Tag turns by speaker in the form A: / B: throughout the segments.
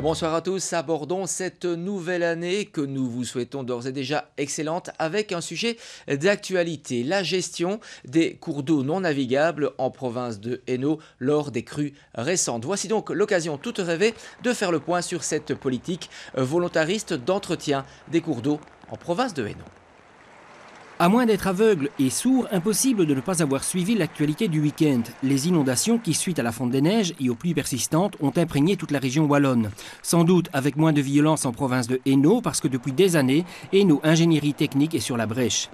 A: Bonsoir à tous, abordons cette nouvelle année que nous vous souhaitons d'ores et déjà excellente avec un sujet d'actualité, la gestion des cours d'eau non navigables en province de Hainaut lors des crues récentes. Voici donc l'occasion toute rêvée de faire le point sur cette politique volontariste d'entretien des cours d'eau en province de Hainaut.
B: À moins d'être aveugle et sourd, impossible de ne pas avoir suivi l'actualité du week-end. Les inondations qui, suite à la fonte des neiges et aux pluies persistantes, ont imprégné toute la région wallonne. Sans doute avec moins de violence en province de Hainaut, parce que depuis des années, Hainaut Ingénierie Technique est sur la brèche.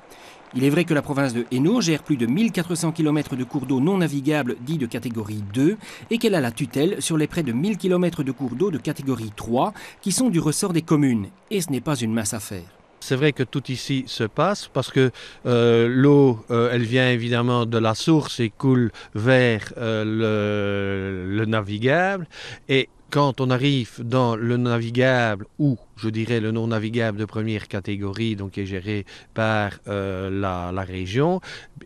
B: Il est vrai que la province de Hainaut gère plus de 1400 km de cours d'eau non navigables dits de catégorie 2 et qu'elle a la tutelle sur les près de 1000 km de cours d'eau de catégorie 3 qui sont du ressort des communes. Et ce n'est pas une mince affaire.
C: C'est vrai que tout ici se passe parce que l'eau, elle vient évidemment de la source et coule vers le navigable. Et quand on arrive dans le navigable ou, je dirais, le non navigable de première catégorie, donc qui est géré par la région,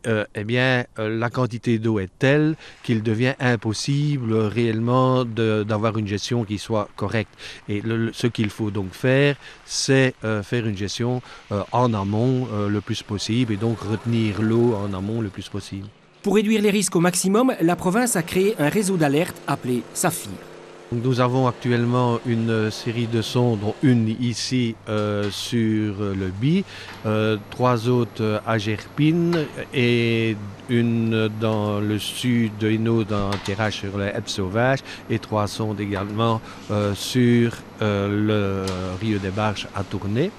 C: eh bien, la quantité d'eau est telle qu'il devient impossible réellement d'avoir une gestion qui soit correcte. Et ce qu'il faut donc faire, c'est faire une gestion en amont le plus possible et donc retenir l'eau en amont le plus possible.
B: Pour réduire les risques au maximum, la province a créé un réseau d'alerte appelé Saphir.
C: Nous avons actuellement une série de sondes, dont une ici sur le Bi, 3 autres à Gerpine et une dans le sud de Hainaut, dans Tirage sur les Heppes sauvages, et 3 sondes également sur le Rio des Barges à Tournai.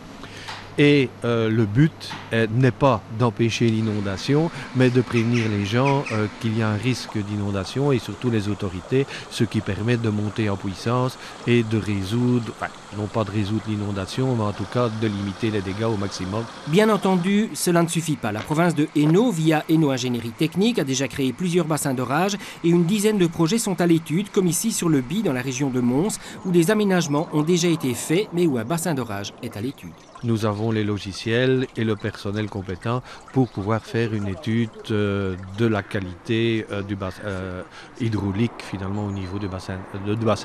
C: Et le but n'est pas d'empêcher l'inondation, mais de prévenir les gens qu'il y a un risque d'inondation et surtout les autorités, ce qui permet de monter en puissance et de résoudre, enfin, non pas de résoudre l'inondation, mais en tout cas de limiter les dégâts au maximum.
B: Bien entendu, cela ne suffit pas. La province de Hainaut, via Hainaut Ingénierie Technique, a déjà créé plusieurs bassins d'orage et une dizaine de projets sont à l'étude, comme ici sur le Bi, dans la région de Mons, où des aménagements ont déjà été faits, mais où un bassin d'orage est à l'étude.
C: Nous avons les logiciels et le personnel compétent pour pouvoir faire une étude de la qualité du bassin hydraulique finalement au niveau du bassin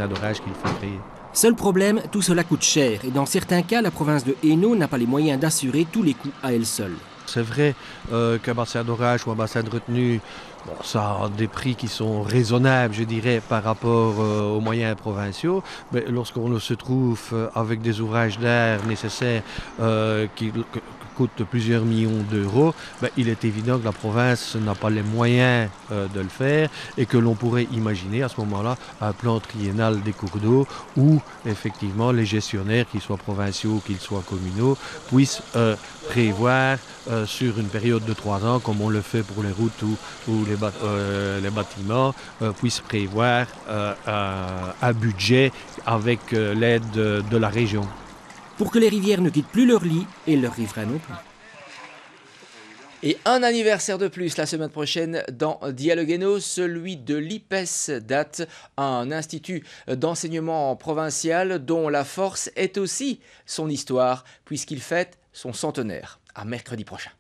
C: d'orage qu'il faut créer.
B: Seul problème, tout cela coûte cher et dans certains cas, la province de Hainaut n'a pas les moyens d'assurer tous les coûts à elle seule.
C: C'est vrai qu'un bassin d'orage ou un bassin de retenue, bon, ça a des prix qui sont raisonnables, je dirais, par rapport aux moyens provinciaux. Mais lorsqu'on se trouve avec des ouvrages d'art nécessaires qui coûtent plusieurs millions d'euros, il est évident que la province n'a pas les moyens de le faire et que l'on pourrait imaginer à ce moment-là un plan triennal des cours d'eau où effectivement les gestionnaires, qu'ils soient provinciaux, qu'ils soient communaux, puissent prévoir sur une période de 3 ans, comme on le fait pour les routes ou les bâtiments, puissent prévoir un budget avec l'aide de la région.
B: Pour que les rivières ne quittent plus leur lit et leurs riverains non plus.
A: Et un anniversaire de plus la semaine prochaine dans Dialogue Hainaut, celui de l'IPES date, un institut d'enseignement provincial dont la force est aussi son histoire, puisqu'il fête son centenaire. À mercredi prochain.